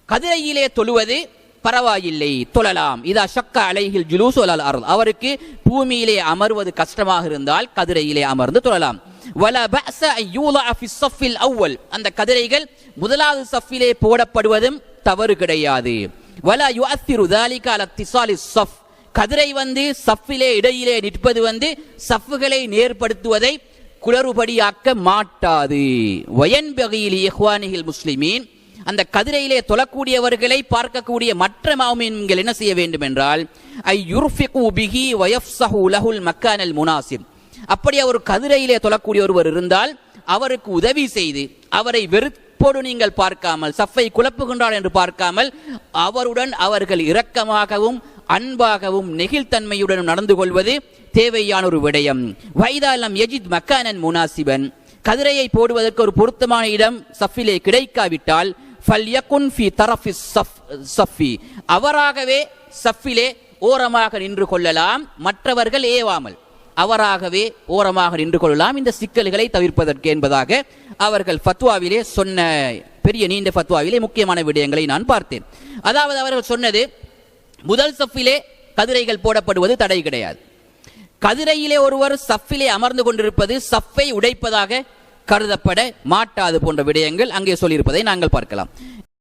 கதிரையிலே தொழுவது பரவாயில்லை, தொழலாம். இதா ஷக்க அலைஹில் ஜுலூஸ் வலல் அர்த், அவருக்கு பூமியிலே அமர்வது கஷ்டமாக இருந்தால் கதிரையிலே அமர்ந்து தொழலாம். வலா பஅஸ அன் யூலஅ ஃபி ஸஃபில் அவ்வல், அந்த கதிரைகள் முதலாவது சஃபிலே போடப்படுவதும் தவறு கிடையாது. வலா யுஅத்திரு ذلك على اتصال الصف, கதிரை சஃபிலே இடையிலே நிற்பது சஃப்களை நேர்படுத்துவதை குளறுபடியாக்க மாட்டாது. வயன்பகி லிஇஹ்வானிஹில் முஸ்லிமீன், அந்த கதிரையிலே தொழக்கூடியவர்களை பார்க்கக்கூடிய மற்ற முஃமின்கள் என்ன செய்ய வேண்டும் என்றால் ஐ யுர்ஃபிகு பிஹி வயஃப்ஸஹு லஹுல் மக்கானல் முனாசிப், அப்படி அவர் கதிரையிலே தொழக்கூடிய ஒருவர் இருந்தால் அவருக்கு உதவி செய்து அவரை வெறுப்போடு நீங்கள் பார்க்காமல், சஃப்பை குழப்புகின்றார் என்று பார்க்காமல், அவருடன் அவர்கள் இரக்கமாகவும் அன்பாகவும் நெகிழ்த்தன்மையுடன் நடந்து கொள்வது தேவையான ஒரு விடயம். வைதாலம் யஜித் மக்கானன் முனாசிபன், கதிரையை போடுவதற்கு ஒரு பொருத்தமான இடம் சஃபிலே கிடைக்காவிட்டால் ஃபல்யகுன் ஃபி தரஃபிஸ் ஸஃபி, அவராகவே சஃபிலே ஓரமாக நின்று கொள்ளலாம், மற்றவர்கள் ஏவாமல் அவராகவே ஓரமாக நின்று கொள்ளலாம், இந்த சிக்கல்களை தவிர்ப்பதற்கு என்பதாக அவர்கள் ஃபத்வாவிலே சொன்ன பெரிய நீண்ட ஃபத்வாவிலே முக்கியமான விடயங்களை நான் பார்த்தேன். அதாவது அவர்கள் சொன்னது, முதல் சஃபிலே கதிரைகள் போடப்படுவது தடை கிடையாது. கதிரையிலே ஒருவர் சஃபிலே அமர்ந்து கொண்டிருப்பது சஃப்பை உடைப்பதாக கருதப்பட மாட்டாது போன்ற விடயங்கள் அங்கே சொல்லியிருப்பதை நாங்கள் பார்க்கலாம்.